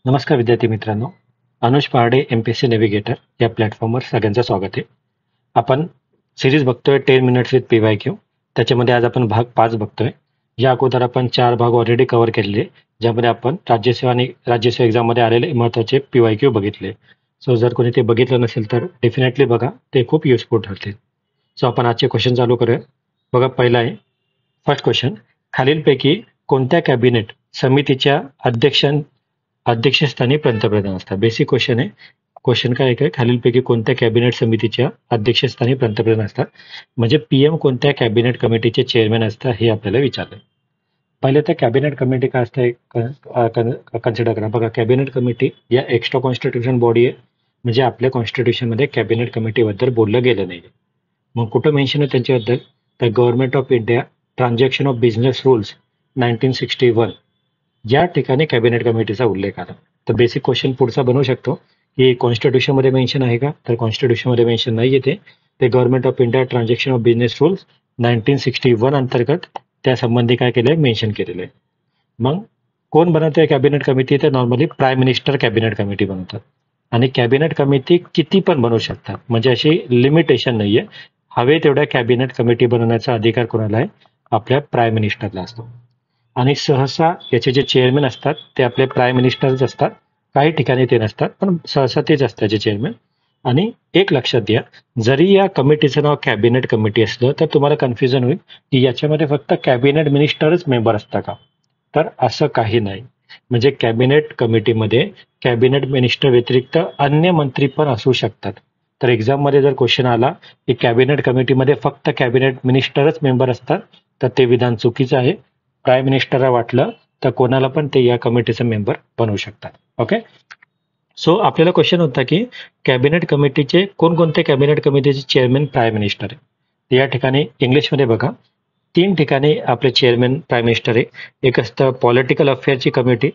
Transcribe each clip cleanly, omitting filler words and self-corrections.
नमस्कार विद्यार्थी मित्रांनो. अनुज पहाडे एमपीएससी नेव्हिगेटर या प्लॅटफॉर्मवर सगळ्यांचं स्वागत आहे. आपण सिरीज बघतोय 10 मिनिट्स विथ पीवायक्यू. त्याच्यामध्ये आज आपण भाग 5 बघतोय. या अगोदर आपण 4 भाग ऑलरेडी कव्हर केलेले, ज्यामध्ये आपण राज्यसेवा आणि राज्यसेवा एक्झाममध्ये आलेले महत्त्वाचे पीवायक्यू बघितले. सो जर कोणी ते बघितलं नसेल तर डेफिनेटली बघा, ते खूप युजफुल ठरतील. सो आपण आजचे क्वेश्चन चालू करूया. बघा, पहिला आहे फर्स्ट क्वेश्चन. खालीलपैकी कोणत्या कॅबिनेट समितीच्या अध्यक्षस्थानी पंतप्रधान असतात? बेसिक क्वेश्चन आहे. क्वेश्चन काय आहे? खालीलपैकी कोणत्या कॅबिनेट समितीच्या अध्यक्षस्थानी पंतप्रधान असतात, म्हणजे पीएम कोणत्या कॅबिनेट कमिटीचे चेअरमॅन असतात हे आपल्याला विचारलं. पहिले तर कॅबिनेट कमिटी काय असते कन्सिडर करा. बघा, कॅबिनेट कमिटी या एक्स्ट्रा कॉन्स्टिट्यूशन बॉडी आहे, म्हणजे आपल्या कॉन्स्टिट्यूशनमध्ये कॅबिनेट कमिटीबद्दल बोललं गेलं नाही. मग कुठं मेन्शन आहे त्यांच्याबद्दल? तर government of India transaction of business rules 1961 या ठिकाणी कॅबिनेट कमिटीचा उल्लेख आला. तर बेसिक क्वेश्चन पुढचा बनवू शकतो की कॉन्स्टिट्यूशनमध्ये मेन्शन आहे का? तर कॉन्स्टिट्यूशनमध्ये मेन्शन नाही येते. ते government of India transaction of business rules 1961 अंतर्गत त्या संबंधी काय केलंय? मेन्शन केलेलं आहे. मग कोण बनवतंय कॅबिनेट कमिटी? तर normally prime minister cabinet committee बनवतात. आणि कॅबिनेट कमिटी किती पण बनवू शकतात, म्हणजे अशी लिमिटेशन नाहीये. हवे तेवढ्या कॅबिनेट कमिटी बनवण्याचा अधिकार कोणाला आहे? आपल्या प्राईम मिनिस्टरला असतो. आणि सहसा याचे जे चेअरमॅन असतात ते आपले प्राईम मिनिस्टरच असतात. काही ठिकाणी ते नसतात, पण सहसा तेच असतात जे चेअरमॅन. आणि एक लक्षात घ्या, जरी या कमिटीचं नाव कॅबिनेट कमिटी असलं तर तुम्हाला कन्फ्युजन होईल की याच्यामध्ये फक्त कॅबिनेट मिनिस्टरच मेंबर असतात का? तर असं काही नाही. म्हणजे कॅबिनेट कमिटीमध्ये कॅबिनेट मिनिस्टर व्यतिरिक्त अन्य मंत्री पण असू शकतात. तर एक्झाममध्ये जर क्वेश्चन आला की कॅबिनेट कमिटीमध्ये फक्त कॅबिनेट मिनिस्टरच मेंबर असतात, तर ते विधान चुकीचं आहे. प्राईम मिनिस्टरला वाटलं तर कोणाला पण ते या कमिटीचं मेंबर बनवू शकतात. ओके. सो आपल्याला क्वेश्चन होता की कॅबिनेट कमिटीचे कोणकोणते कॅबिनेट कमिटीचे चेअरमॅन प्राईम मिनिस्टर आहे. या ठिकाणी इंग्लिशमध्ये बघा, 3 ठिकाणी आपले चेअरमॅन प्राईम मिनिस्टर आहे. एक असतं पॉलिटिकल अफेअरची कमिटी,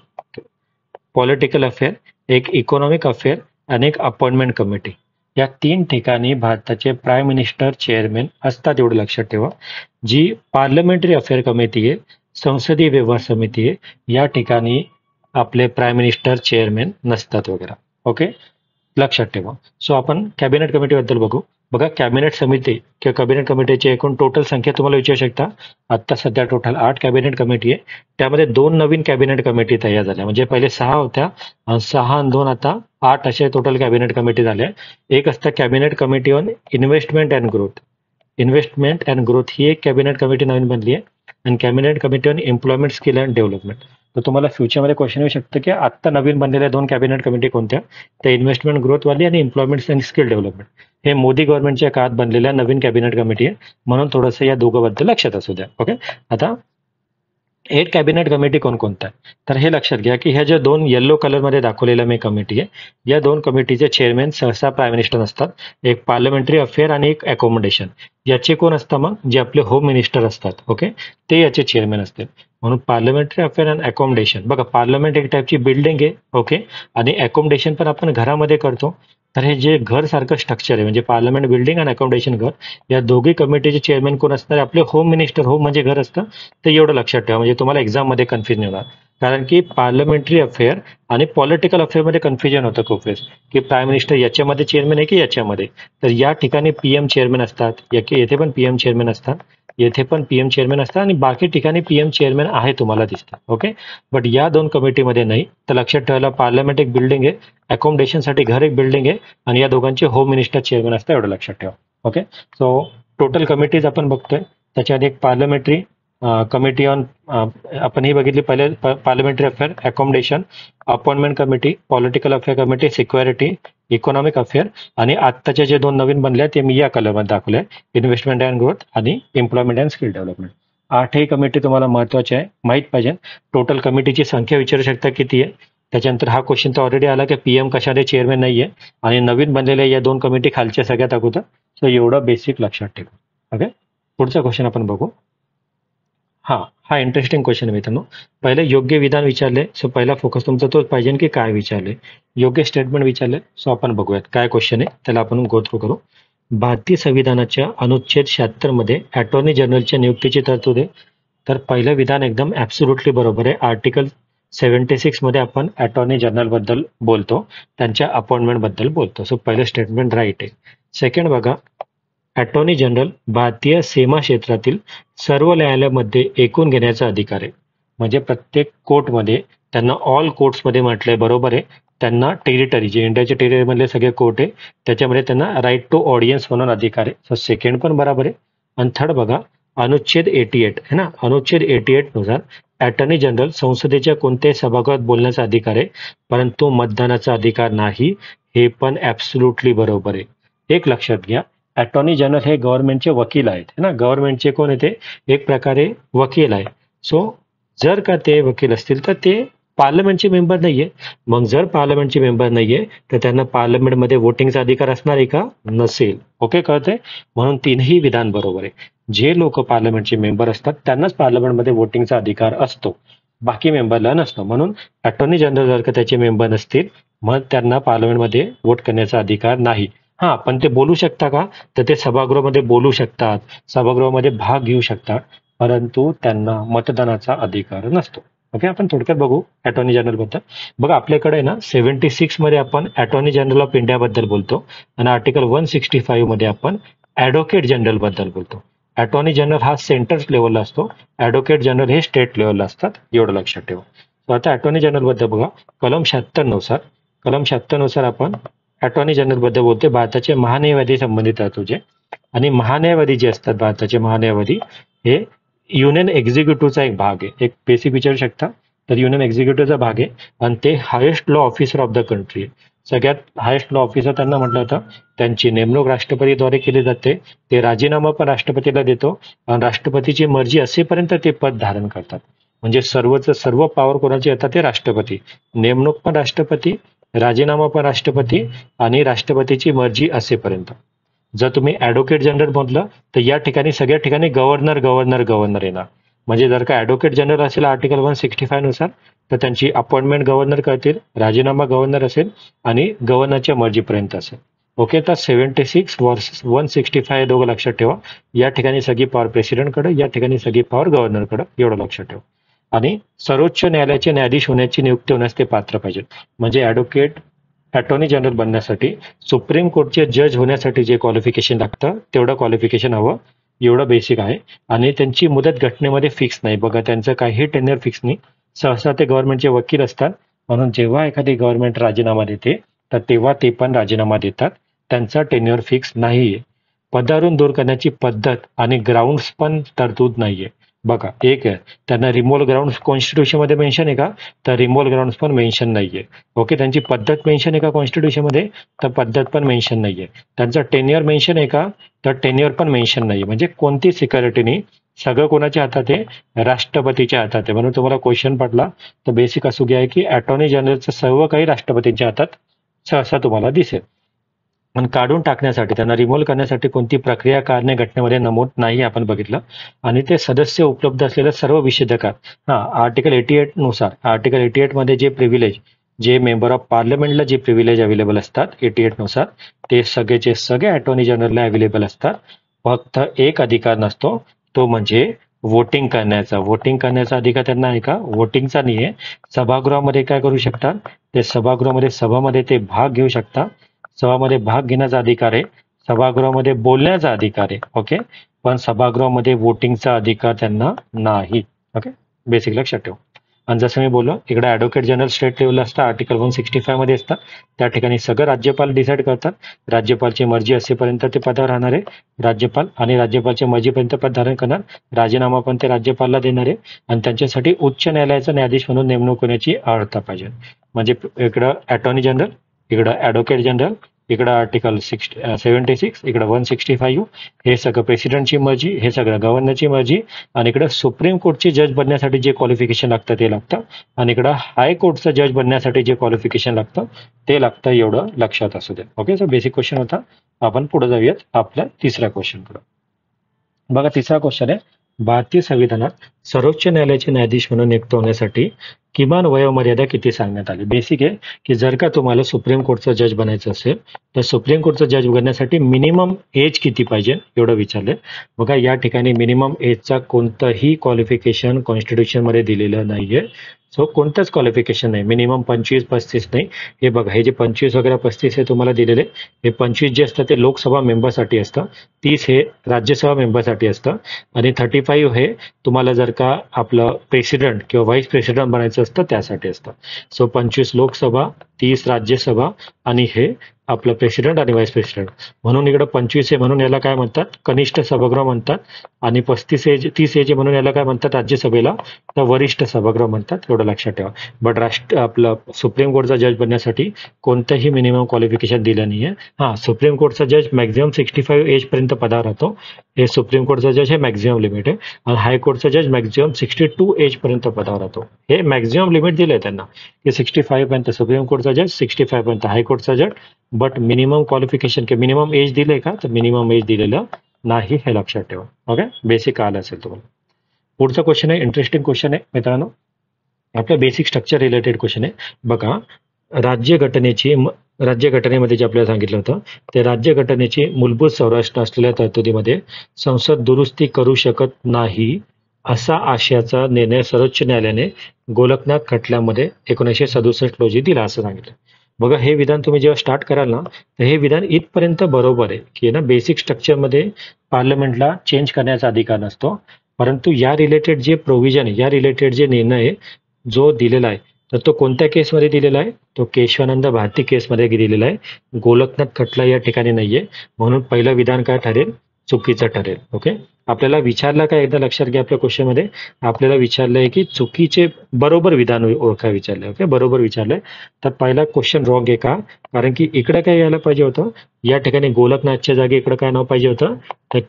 पॉलिटिकल अफेअर, एक इकॉनॉमिक अफेअर आणि एक अपॉइंटमेंट कमिटी. या 3 ठिकाणी भारताचे प्राईम मिनिस्टर चेअरमॅन असतात, एवढं लक्षात ठेवा. जी पार्लमेंटरी अफेअर कमिटी आहे, संसदीय व्यवहार समिती आहे, या ठिकाणी आपले प्राईम मिनिस्टर चेअरमॅन नसतात वगैरे. ओके, लक्षात ठेवा. सो आपण कॅबिनेट कमिटीबद्दल बघू. बघा, कॅबिनेट समिती किंवा कॅबिनेट कमिटीची एकूण टोटल संख्या तुम्हाला विचारू शकता. आता सध्या टोटल 8 कॅबिनेट कमिटी आहे. त्यामध्ये 2 नवीन कॅबिनेट कमिटी तयार झाल्या, म्हणजे पहिले 6 होत्या, 6 आणि 2 आता 8 असे टोटल कॅबिनेट कमिटी झाल्या. एक असतं cabinet committee on investment and growth. Investment and growth ही एक कॅबिनेट कमिटी नवीन बनली आहे. आणि cabinet committee on employment skill and development. तर तुम्हाला फ्युचरमध्ये क्वेश्चन येऊ शकतं की आत्ता नवीन बनलेल्या 2 कॅबिनेट कमिटी कोणत्या? त्या इन्व्हेस्टमेंट ग्रोथवाली आणि एम्प्लॉयमेंट अँड स्किल डेव्हलपमेंट. हे मोदी गव्हर्नमेंटच्या काळात बनलेल्या नवीन कॅबिनेट कमिटी आहे, म्हणून थोडंसं या दोघांबद्दल लक्षात असू द्या. ओके. आता 8 कॅबिनेट कमिटी कोणकोणत्या आहे? तर हे लक्षात घ्या की ह्या ज्या 2 येल्लो कलरमध्ये दाखवलेल्या मी कमिटी आहे, या 2 कमिटीचे चेअरमॅन सहसा प्राईम मिनिस्टर असतात. एक पार्लमेंटरी अफेअर आणि एक अकोमोडेशन. याचे कोण असतात? मग जे आपले होम मिनिस्टर असतात, ओके, ते याचे चेअरमॅन असतात. म्हणून पार्लमेंटरी अफेअर आणि अकोमोडेशन. बघा, पार्लमेंट एक टाईपची बिल्डिंग आहे, ओके, आणि अकोमोडेशन पण आपण घरामध्ये करतो. तर हे जे घर सारखं स्ट्रक्चर आहे, म्हणजे पार्लमेंट बिल्डिंग आणि अकोमोडेशन घर, या दोघी कमिटीचे चेअरमॅन कोण असणार? आपले होम मिनिस्टर. होम म्हणजे घर असतं, तर एवढं लक्षात ठेवा, म्हणजे तुम्हाला एक्झाममध्ये कन्फ्युजन होणार. कारण की पार्लमेंटरी अफेअर आणि पॉलिटिकल अफेअरमध्ये कन्फ्युजन होतं खूप वेळेस की प्राईम मिनिस्टर याच्यामध्ये चेअरमॅन आहे की याच्यामध्ये. तर या ठिकाणी पीएम चेअरमॅन असतात, येथे पण पीएम चेअरमॅन असतात, येथे पण पीएम चेअरमॅन असतात, आणि बाकी ठिकाणी पीएम चेअरमॅन आहे तुम्हाला दिसतात. ओके. बट या 2 कमिटीमध्ये नाही. तर लक्षात ठेवायला, पार्लमेंट एक बिल्डिंग आहे, अकोमोडेशनसाठी घर एक बिल्डिंग आहे, आणि या दोघांचे होम मिनिस्टर चेअरमॅन असतात, एवढं लक्षात ठेवा. ओके. सो टोटल कमिटीज आपण बघतोय. त्याच्यात एक पार्लमेंटरी कमिटी ऑन, आपण ही बघितली पहिले, parliamentary affair, accommodation, appointment committee, political affair committee, security, economic affair, आणि आत्ताचे जे 2 नवीन बनले ते मी या कलरमध्ये दाखवले, इन्व्हेस्टमेंट अँड ग्रोथ आणि एम्प्लॉयमेंट अँड स्किल डेव्हलपमेंट. 8ही कमिटी तुम्हाला महत्वाची आहे, माहीत पाहिजे. टोटल कमिटीची संख्या विचारू शकता किती आहे. त्याच्यानंतर हा क्वेश्चन तर ऑलरेडी आला की पीएम कशाने चेअरमॅन नाहीये, आणि नवीन बनलेल्या या 2 कमिटी खालच्या सगळ्यात अगोदर. सो एवढं बेसिक लक्षात ठेवा. ओके. पुढचा क्वेश्चन आपण बघू. हा इंटरेस्टिंग क्वेश्चन आहे मित्रांनो. पहिले योग्य विधान विचारले. सो पहिला फोकस तुमचा तोच पाहिजे की काय विचारले, योग्य स्टेटमेंट विचारले. सो आपण बघूयात काय क्वेश्चन आहे, त्याला आपण गो थ्रू करू. भारतीय संविधानाच्या अनुच्छेद 76 मध्ये अटॉर्नी जनरलच्या नियुक्तीची तरतूद आहे. तर पहिलं विधान एकदम ऍब्सोल्युटली बरोबर आहे. आर्टिकल 76 मध्ये आपण अटॉर्नी जनरल बद्दल बोलतो, त्यांच्या अपॉइंटमेंट बद्दल बोलतो. सो पहिलं स्टेटमेंट राईट आहे. सेकंड बघा, अटॉर्नी जनरल भारतीय सीमा क्षेत्रातील सर्व न्यायालयामध्ये ऐकून घेण्याचा अधिकार आहे. म्हणजे प्रत्येक कोर्टमध्ये त्यांना ऑल कोर्ट्समध्ये म्हटलंय, बरोबर आहे. त्यांना टेरिटरी, जे इंडियाचे टेरिटरीमधले सगळे कोर्ट आहे त्याच्यामध्ये त्यांना राईट टू ऑडियन्स म्हणून अधिकार आहे. सो सेकंड पण बरोबर आहे. आणि थर्ड बघा, अनुच्छेद 88 आहे ना, अनुच्छेद 88 नुसार अटॉर्नी जनरल संसदेच्या कोणत्याही सभागृहात बोलण्याचा अधिकार आहे, परंतु मतदानाचा अधिकार नाही. हे पण ऍब्सोल्युटली बरोबर आहे. एक लक्षात घ्या, अटॉर्नी जनरल हे गव्हर्नमेंटचे वकील आहेत ना, गव्हर्नमेंटचे कोण आहे ते एक प्रकारे वकील आहे. सो जर का ते वकील असतील तर ते पार्लमेंटचे मेंबर नाहीये. मग जर पार्लमेंटचे मेंबर नाहीये तर त्यांना पार्लमेंटमध्ये वोटिंगचा अधिकार असणार आहे का? नसेल. ओके, कळतंय? म्हणून तीनही विधान बरोबर आहे. जे लोक पार्लमेंटचे मेंबर असतात त्यांनाच पार्लमेंटमध्ये वोटिंगचा अधिकार असतो, बाकी मेंबरला नसतो. म्हणून अटॉर्नी जनरल जर का त्याचे मेंबर नसतील मग त्यांना पार्लमेंटमध्ये वोट करण्याचा अधिकार नाही. हा, पण ते बोलू शकता का? तर ते सभागृहामध्ये बोलू शकतात, सभागृहामध्ये भाग घेऊ शकतात, परंतु त्यांना मतदानाचा अधिकार नसतो. ओके, आपण थोडक्यात बघू अटॉर्नी जनरल बद्दल. बघा, आपल्याकडे ना 76 मध्ये आपण अटॉर्नी जनरल ऑफ इंडिया बद्दल बोलतो आणि आर्टिकल 165 मध्ये आपण ॲडव्होकेट जनरल बद्दल बोलतो. अटॉर्नी जनरल हा सेंटर लेवलला असतो, ॲडव्होकेट जनरल हे स्टेट लेवलला असतात, एवढं लक्षात ठेवा. तर आता अटॉर्नी जनरल बद्दल बघा, कलम 76 नुसार आपण अटॉर्नी जनरल बद्दल बोलते. भारताचे महान्यायवादी संबंधित आहे तुझे, आणि महान्यायवादी जे असतात भारताचे महान्यायवादी हे युनियन एक्झिक्युटिव्हचा एक भाग आहे. एक बेसिक विचारू शकता, तर युनियन एक्झिक्युटिव्हचा भाग आहे आणि ते highest law officer of the country आहे. सगळ्यात हायेस्ट लॉ ऑफिसर त्यांना म्हटलं जातं. त्यांची नेमणूक राष्ट्रपतीद्वारे केली जाते. ते राजीनामा पण राष्ट्रपतीला देतो आणि राष्ट्रपतीची मर्जी असेपर्यंत ते पद धारण करतात. म्हणजे सर्व पॉवर कोणाची येतात? ते राष्ट्रपती. नेमणूक पण राष्ट्रपती, राजीनामा पण राष्ट्रपती आणि राष्ट्रपतीची मर्जी असेपर्यंत. जर तुम्ही ॲडव्होकेट जनरल म्हटलं तर या ठिकाणी सगळ्या ठिकाणी गव्हर्नर येणार. म्हणजे जर का ॲडव्होकेट जनरल असेल आर्टिकल 165 नुसार तर त्यांची अपॉइंटमेंट गव्हर्नर करतील, राजीनामा गव्हर्नर असेल आणि गव्हर्नरच्या मर्जीपर्यंत असेल. ओके, तर 76 वर्सेस 165 दोघं लक्षात ठेवा. या ठिकाणी सगळी पॉवर प्रेसिडेंटकडे, या ठिकाणी सगळी पॉवर गव्हर्नरकडे, एवढं लक्षात ठेवा. आणि सर्वोच्च न्यायालयाचे न्यायाधीश होण्याची नियुक्ती होण्यास ते पात्र पाहिजेत. म्हणजे अटॉर्नी जनरल बनण्यासाठी सुप्रीम कोर्टचे जज होण्यासाठी जे क्वालिफिकेशन लागतं तेवढं क्वालिफिकेशन हवं, एवढं बेसिक आहे. आणि त्यांची मुदत घटनेमध्ये फिक्स नाही. बघा, त्यांचं काही टेन्युअर फिक्स नाही. सहसा ते गव्हर्नमेंटचे वकील असतात, म्हणून जेव्हा एखादी गव्हर्नमेंट राजीनामा देते तर तेव्हा ते पण राजीनामा देतात. त्यांचा टेन्युअर फिक्स नाहीये. पदावरून दूर करण्याची पद्धत आणि ग्राउंड्स पण तरतूद नाहीये. बघा, एक आहे त्यांना रिमूव्हल ग्राउंड कॉन्स्टिट्यूशन मध्ये मेन्शन आहे का? तर रिमूव्हल ग्राउंड पण मेन्शन नाहीये. ओके, त्यांची पद्धत मेन्शन आहे का कॉन्स्टिट्यूशन मध्ये? तर पद्धत पण मेन्शन नाहीये. त्यांचा टेन्युअर मेन्शन आहे का? तर टेन्युअर पण मेन्शन नाहीये. म्हणजे कोणती सिक्युरिटी नाही, सगळं कोणाच्या हातात आहे? राष्ट्रपतीच्या हातात आहे. म्हणून तुम्हाला क्वेश्चन पडला तर बेसिक असू घ्या की अटॉर्नी जनरलचं सर्व काही राष्ट्रपतींच्या हातात सहसा तुम्हाला दिसेल. पण काढून टाकण्यासाठी, त्यांना रिमूव्ह करण्यासाठी कोणती प्रक्रिया कारणे घटनेमध्ये नमूद नाही, आपण बघितलं. आणि ते सदस्य उपलब्ध असलेल्या सर्व विषेधकात आर्टिकल 88 नुसार, आर्टिकल 88 मध्ये जे प्रिव्हिलेज, जे मेंबर ऑफ पार्लमेंटला जे प्रिव्हिलेज अवेलेबल असतात 88 नुसार, ते सगळेचे सगळे अटॉर्नी जनरलला अवेलेबल असतात. फक्त एक अधिकार नसतो, तो म्हणजे वोटिंग करण्याचा. वोटिंग करण्याचा अधिकार त्यांना आहे का? वोटिंगचा नाही आहे. सभागृहामध्ये काय करू शकतात? ते सभामध्ये ते भाग घेऊ शकतात. सभामध्ये भाग घेण्याचा अधिकार आहे, सभागृहामध्ये बोलण्याचा अधिकार आहे. ओके, पण सभागृहामध्ये वोटिंगचा अधिकार त्यांना नाही. ओके, बेसिक लक्षात ठेवा. आणि जसं मी बोललो, इकडे ॲडव्होकेट जनरल स्टेट लेवलला असतात, आर्टिकल 165 मध्ये असतात. त्या ठिकाणी सगळं राज्यपाल डिसाईड करतात. राज्यपालची मर्जी असेपर्यंत ते पदावर राहणार आहे राज्यपाल, आणि राज्यपालच्या मर्जीपर्यंत पद धारण करणार. राजीनामा पण ते राज्यपालला देणार आहे. आणि त्यांच्यासाठी उच्च न्यायालयाचा न्यायाधीश म्हणून नेमणूक होण्याची अर्हता पाहिजे. म्हणजे इकडं अटॉर्नी जनरल, इकडं ॲडव्होकेट जनरल, इकडं आर्टिकल 76, इकडं 165, हे सगळं प्रेसिडेंटची मर्जी, हे सगळं गव्हर्नरची मर्जी. आणि इकडं सुप्रीम कोर्टचे जज बनण्यासाठी जे क्वालिफिकेशन लागतं ते लागतं, आणि इकडं हायकोर्टचं जज बनण्यासाठी जे क्वालिफिकेशन लागतं ते लागतं. एवढं लक्षात असू दे. ओके, सो बेसिक क्वेश्चन होता. आपण पुढे जाऊयात आपल्या तिसऱ्या क्वेश्चनकडे. बघा, तिसरा क्वेश्चन आहे, भारतीय संविधानात सर्वोच्च न्यायालयाचे न्यायाधीश म्हणून नियुक्त होण्यासाठी किमान वयोमर्यादा किती सांगण्यात आली? बेसिक आहे की जर का तुम्हाला सुप्रीम कोर्टचा जज बनायचं असेल तर सुप्रीम कोर्टचा जज बनण्यासाठी मिनिमम एज किती पाहिजे एवढं विचारलंय. बघा या ठिकाणी मिनिमम एजचा कोणतंही क्वालिफिकेशन कॉन्स्टिट्यूशन मध्ये दिलेलं नाहीये. सो कोणतंच क्वालिफिकेशन नाही, मिनिमम 25-35 नाही. हे बघा हे जे 25 वगैरे 35 हे तुम्हाला दिलेले, हे 25 जे असतं ते लोकसभा मेंबरसाठी असतं, 30 हे राज्यसभा मेंबरसाठी असतं आणि 35 हे तुम्हाला जर का आपलं प्रेसिडेंट किंवा व्हाईस प्रेसिडेंट बनायचं असतं त्यासाठी असतं. सो 25 लोकसभा, 30 राज्यसभा आणि हे आपलं प्रेसिडेंट आणि व्हाईस प्रेसिडेंट. म्हणून इकडं 25 आहे म्हणून याला काय म्हणतात? कनिष्ठ सभागृह म्हणतात. आणि 30 एज म्हणून याला काय म्हणतात राज्यसभेला? तर वरिष्ठ सभागृह म्हणतात. एवढं लक्षात ठेवा. बट आपलं सुप्रीम कोर्टचा जज बनण्यासाठी कोणतंही मिनिमम क्वालिफिकेशन दिलं नाहीये. हा, सुप्रीम कोर्टचा जज मॅक्झिमम 65 एज पर्यंत पदावर राहतो. हे सुप्रीम कोर्टचा जज हे मॅक्झिमम लिमिट आहे. आणि हायकोर्टचा जज मॅक्झिमम 62 एज पर्यंत पदावर राहतो. हे मॅक्झिमम लिमिट दिलंय त्यांना की 65 पर्यंत सुप्रीम कोर्टचा जज, 65 पर्यंत हायकोर्टचा जज. बट मिनिमम क्वालिफिकेशन किंवा मिनिमम एज दिलंय का? तर मिनिमम एज दिलेलं नाही, हे लक्षात ठेवा. ओके, बेसिक आलं असेल तुम्हाला. पुढचा क्वेश्चन आहे, इंटरेस्टिंग क्वेश्चन आहे मित्रांनो. आपलं बेसिक स्ट्रक्चर रिलेटेड क्वेश्चन आहे. बघा राज्यघटनेमध्ये जे आपल्याला सांगितलं होतं ते राज्यघटनेची मूलभूत संरचना असलेल्या तरतुदीमध्ये संसद दुरुस्ती करू शकत नाही असा आशयाचा निर्णय सर्वोच्च न्यायालयाने गोलकनाथ खटल्यामध्ये 1967 रोजी दिला असं सांगितलं. बघा हे विधान तुम्ही जेव्हा स्टार्ट कराल ना तर हे विधान इथपर्यंत बरोबर आहे की ना बेसिक स्ट्रक्चरमध्ये पार्लमेंटला चेंज करण्याचा अधिकार नसतो, परंतु या रिलेटेड जे प्रोव्हिजन आहे, या रिलेटेड जे निर्णय आहे जो दिलेला आहे तर तो कोणत्या केसमध्ये दिलेला आहे? तो केशवानंद भारती केसमध्ये दिलेला आहे. गोलकनाथ खटला या ठिकाणी नाहीये. म्हणून पहिलं विधान काय ठरेल? चुकीचं ठरेल. ओके, आपल्याला विचारलं काय, एकदा लक्षात घ्या. आपल्या क्वेश्चन मध्ये आपल्याला विचारलंय की चुकीचे बरोबर विधान ओळखा विचारलंय. ओके, बरोबर विचारलंय. तर पहिला क्वेश्चन रॉंग आहे का? कारण की इकडे काय यायला पाहिजे होतं, या ठिकाणी गोलकनाथच्या जागी इकडे काय नाव पाहिजे होतं? तर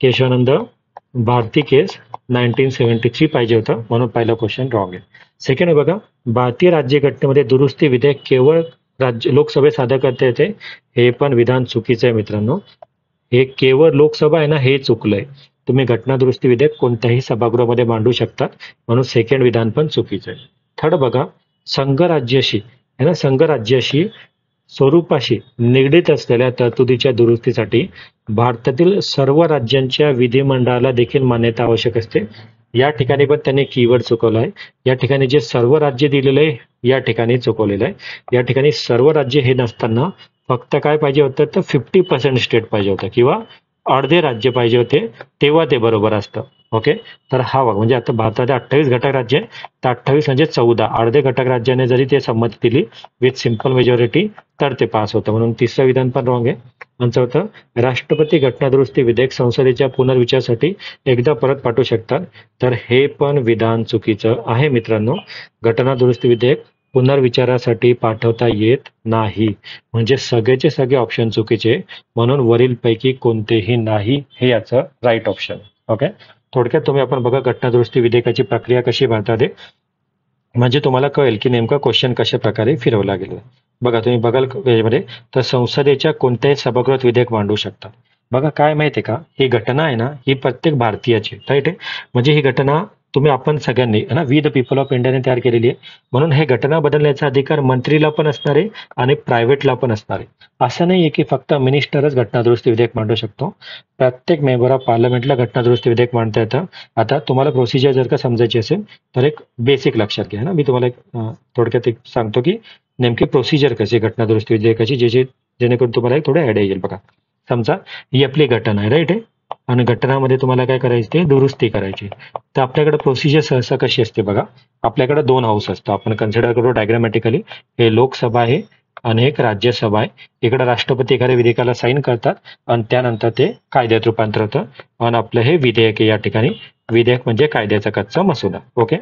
केशवानंद भारती केस 1973 पाहिजे होतं, म्हणून पहिला क्वेश्चन रॉंग आहे. सेकंड बघा, भारतीय राज्यघटनेमध्ये दुरुस्ती विधेयक केवळ लोकसभेत सादर करता येते, हे पण विधान चुकीचं आहे मित्रांनो. हे केवळ लोकसभा आहे ना, हे चुकलंय. तुम्ही घटना दुरुस्ती विधेयक कोणत्याही सभागृहामध्ये मांडू शकतात, म्हणून सेकंड विधान पण चुकीचं आहे. थर्ड बघा, संघराज्याशी स्वरूपाशी निगडीत असलेल्या तरतुदीच्या दुरुस्तीसाठी भारतातील सर्व राज्यांच्या विधिमंडळाला देखील मान्यता आवश्यक असते. या ठिकाणी पण त्यांनी कीवर्ड चुकवला आहे. या ठिकाणी जे सर्व राज्य दिलेलं आहे या ठिकाणी चुकवलेलं आहे. या ठिकाणी सर्व राज्य हे नसताना फक्त काय पाहिजे होतं? तर 50% स्टेट पाहिजे होतं किंवा अर्धे राज्य पाहिजे होते, तेव्हा ते बरोबर असतं. ओके, तर हा भाग म्हणजे आता भारतात 28 घटक राज्य आहे, तर 28 म्हणजे 14 अर्धे घटक राज्याने जरी ते संमती दिली विथ सिंपल मेजॉरिटी तर ते पास होतं, म्हणून तिसरं विधान पण रॉंग आहे. आणि चौथं, राष्ट्रपती घटना दुरुस्ती विधेयक संसदेच्या पुनर्विचारासाठी एकदा परत पाठवू शकतात, तर हे पण विधान चुकीचं आहे मित्रांनो. घटना दुरुस्ती विधेयक पुनर्विचारासाठी पाठवता येत नाही, म्हणजे सगळेचे सगळे ऑप्शन चुकीचे, म्हणून वरील पैकी कोणतेही नाही हे याचं राईट ऑप्शन. ओके, थोडक्यात तुम्ही आपण बघा घटना दुरुस्ती विधेयकाची प्रक्रिया कशी भारतात आहे, म्हणजे तुम्हाला कळेल की नेमका क्वेश्चन कशा प्रकारे फिरवला गेला. बघा तुम्ही बघाल यामध्ये, तर संसदेच्या कोणत्याही सभागृहात विधेयक मांडू शकतात. बघा काय माहितीये का, ही घटना आहे ना ही प्रत्येक भारतीयाची राईट आहे. म्हणजे ही घटना आपण सगळ्यांनी ना वी द पीपल ऑफ इंडियाने तयार केलेली आहे, म्हणून हे घटना बदलण्याचा अधिकार मंत्रीला पण असणार आहे आणि प्रायव्हेटला पण असणार आहे. असं नाहीये की फक्त मिनिस्टरच घटना दुरुस्ती विधेयक मांडू शकतो, प्रत्येक मेंबर ऑफ पार्लमेंटला घटना दुरुस्ती विधेयक मांडता येतं. आता तुम्हाला प्रोसिजर जर का समजायची असेल तर एक बेसिक लक्षात घ्या ना, मी तुम्हाला थोडक्यात एक सांगतो की नेमकी प्रोसिजर कशी घटना दुरुस्ती विधेयकाची, जेणेकरून तुम्हाला एक थोडं आयडिया येईल. बघा समजा ही आपली घटना आहे राईट आहे, आणि घटनामध्ये तुम्हाला काय करायची ते दुरुस्ती करायची. तर आपल्याकडे प्रोसिजर सहसा कशी असते बघा, आपल्याकडे 2 हाऊस असतं, आपण कन्सिडर करू डायग्रामॅटिकली. हे लोकसभा आहे आणि एक राज्यसभा आहे. इकडे राष्ट्रपती एखाद्या विधेयकाला साईन करतात आणि त्यानंतर ते कायद्यात रूपांतर होतं, आणि आपलं हे विधेयक आहे. या ठिकाणी विधेयक म्हणजे कायद्याचा कच्चा मसुदा. ओके,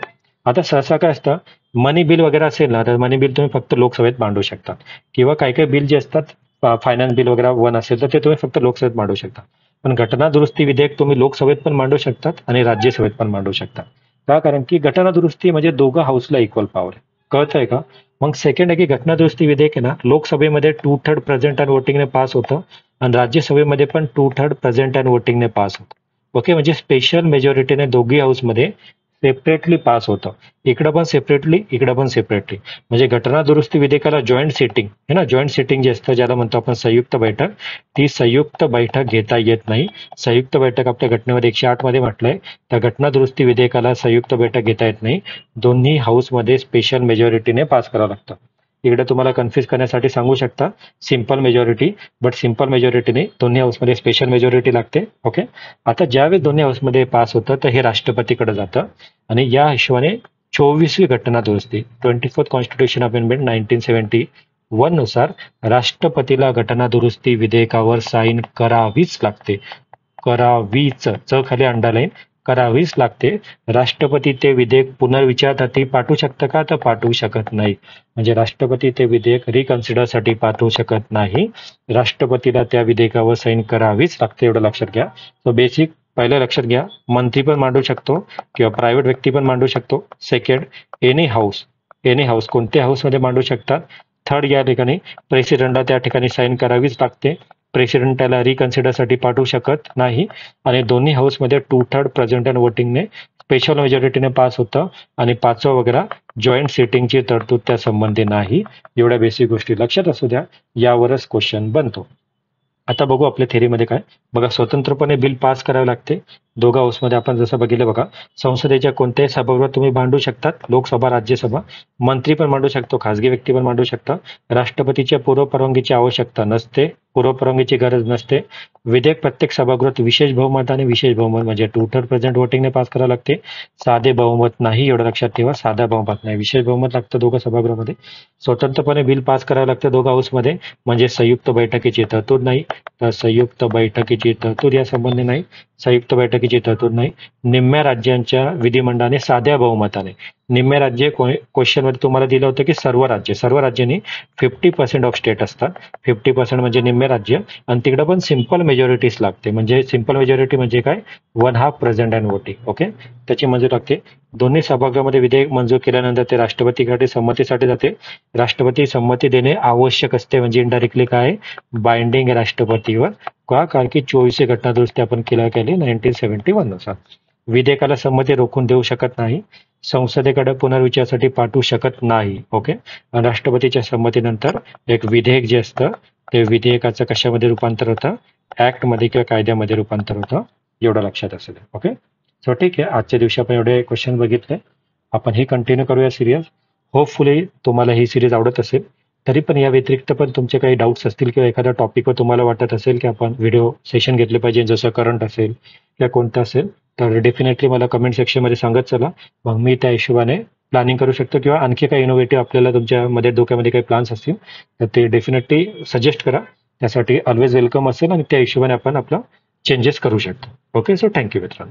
आता सहसा काय असतं, मनी बिल वगैरे असेल ना तर मनी बिल तुम्ही फक्त लोकसभेत मांडू शकता, किंवा काही काही बिल जे असतात फायनान्स बिल वगैरे वन असेल तर ते तुम्ही फक्त लोकसभेत मांडू शकता. पण घटना दुरुस्ती विधेयक तुम्ही लोकसभेत पण मांडू शकतात आणि राज्यसभेत पण मांडू शकता. का? कारण की घटना दुरुस्ती म्हणजे दोघं हाऊसला इक्वल पॉवर आहे. कळतंय का? मग सेकंड आहे की घटना दुरुस्ती विधेयक आहे ना लोकसभेमध्ये 2/3 प्रेझेंट अँड वोटिंगने पास होतं आणि राज्यसभेमध्ये पण 2/3 प्रेझेंट अँड वोटिंगने पास होतं. ओके, म्हणजे स्पेशल मेजॉरिटीने दोघी हाऊसमध्ये सेपरेटली पास होतं. इकडं पण सेपरेटली, इकडं पण सेपरेटली. म्हणजे घटना दुरुस्ती विधेयकाला जॉईंट सिटिंग है ना, जॉईंट सिटिंग जे असतं ज्याला म्हणतो आपण संयुक्त बैठक, ती संयुक्त बैठक घेता येत नाही. संयुक्त बैठक आपल्या घटनेमध्ये 108 मध्ये म्हटलंय. त्या घटना दुरुस्ती विधेयकाला संयुक्त बैठक घेता येत नाही. दोन्ही हाऊसमध्ये स्पेशल मेजॉरिटीने पास करावं लागतं. इकडे तुम्हाला कन्फ्युज करण्यासाठी सांगू शकता सिंपल मेजॉरिटी, बट सिंपल मेजॉरिटीने दोन्ही हाऊसमध्ये स्पेशल मेजॉरिटी लागते. ओके, आता ज्यावेळेस दोन्ही हाऊसमध्ये पास होतं तर हे राष्ट्रपतीकडे जातं आणि या हिशोबाने 24वी घटना दुरुस्ती 24th कॉन्स्टिट्यूशन अमेंडमेंट 1971 नुसार राष्ट्रपतीला घटना दुरुस्ती विधेयकावर साईन करावीच लागते. करावीच, च खाली अंडरलाईन, करावीच लागते. राष्ट्रपती ते विधेयक पुनर्विचारासाठी पाठवू शकतं का, तर पाठवू शकत नाही. म्हणजे राष्ट्रपती ते विधेयक रिकन्सिडरसाठी पाठवू शकत नाही. राष्ट्रपतीला त्या विधेयकावर साईन करावीच लागते, एवढं लक्षात घ्या. सो बेसिक पहिलं लक्षात घ्या, मंत्री पण मांडू शकतो किंवा प्रायव्हेट व्यक्ती पण मांडू शकतो. सेकंड, एनी हाऊस कोणत्या हाऊसमध्ये मांडू शकतात. थर्ड, या ठिकाणी प्रेसिडेंटला त्या ठिकाणी साईन करावीच लागते. प्रेसिडेंट त्याला रिकन्सिडरसाठी पाठवू शकत नाही. आणि दोन्ही हाऊसमध्ये 2/3 प्रेझेंट अँड वोटिंगने स्पेशल मेजॉरिटीने पास होतं. आणि पाचवा वगैरे जॉईंट सिटिंगची तरतूद त्या संबंधी नाही. एवढ्या बेसिक गोष्टी लक्षात असू द्या, यावरच क्वेश्चन बनतो. आता बघू आपल्या थेरीमध्ये काय. बघा, स्वतंत्रपणे बिल पास करावे लागते. दोघा हाऊसमध्ये आपण जसं बघितलं बघा, संसदेच्या कोणत्याही सभागृहात तुम्ही मांडू शकतात. लोकसभा, राज्यसभा, मंत्री पण मांडू शकतो, खासगी व्यक्ती पण मांडू शकता. राष्ट्रपतीच्या पूर्व परवानगीची आवश्यकता नसते, पूर्व परवानगीची गरज नसते. विधेयक प्रत्येक सभागृहात विशेष बहुमत आणि विशेष बहुमत म्हणजे 2/3 प्रेझेंट वोटिंगने पास करावं लागते. साधे बहुमत नाही, एवढं लक्षात ठेवा. साधा बहुमत नाही, विशेष बहुमत लागतं दोघं सभागृहामध्ये. स्वतंत्रपणे बिल पास करावं लागतं दोघा हाऊसमध्ये, म्हणजे संयुक्त बैठकीची तरतूद नाही. तर संयुक्त बैठकीची तरतूद या संबंधी नाही. संयुक्त बैठकीची तरतूद नाही. निम्म्या राज्यांच्या विधिमंडळाने साध्या बहुमताने, निम्म्या राज्य क्वेश्चनमध्ये तुम्हाला दिलं होतं की सर्व राज्यांनी 50% ऑफ स्टेट असतात. 50% म्हणजे निम्मे राज्य, आणि तिकडे पण सिंपल मेजॉरिटीच लागते. म्हणजे सिंपल मेजॉरिटी म्हणजे काय, 1/2 प्रेझेंट अँड वोटिंग. ओके, त्याची मंजूर लागते. दोन्ही सभागृहामध्ये विधेयक मंजूर केल्यानंतर ते राष्ट्रपतीकडे संमतीसाठी जाते. राष्ट्रपती संमती देणे आवश्यक असते, म्हणजे इनडायरेक्टली काय, बाइंडिंग राष्ट्रपतीवर. का, कारण की 24वी घटना दुरुस्ती आपण केली 1971 नुसार. विधेयकाला संमती रोखून देऊ शकत नाही. संसदेकडे पुनर्विचारासाठी पाठवू शकत नाही. ओके, राष्ट्रपतीच्या संमतीनंतर एक विधेयक जे असतं ते विधेयकाचं कशामध्ये रूपांतर होतं, ऍक्टमध्ये किंवा कायद्यामध्ये रूपांतर होतं. एवढं लक्षात असेल. ओके, सो ठीक आहे, आजच्या दिवशी आपण एवढे क्वेश्चन बघितले. आपण हे कंटिन्यू करूया सिरीज. होपफुली तुम्हाला ही सिरीज आवडत असेल. तरी पण या व्यतिरिक्त पण तुमचे काही डाऊट्स असतील किंवा एखाद्या टॉपिकवर तुम्हाला वाटत असेल की आपण व्हिडिओ सेशन घेतले पाहिजे, जसं करंट असेल किंवा कोणतं असेल, तर डेफिनेटली मला कमेंट सेक्शनमध्ये सांगत चला. मग मी त्या हिशोबाने प्लॅनिंग करू शकतो, किंवा आणखी काही इनोव्हेटिव्ह आपल्याला तुमच्यामध्ये डोक्यामध्ये काही प्लॅन्स असतील तर ते डेफिनेटली सजेस्ट करा. त्यासाठी ऑलवेज वेलकम असेल, आणि त्या हिशोबाने आपण आपला चेंजेस करू शकतो. ओके, सो थँक्यू मित्रांनो.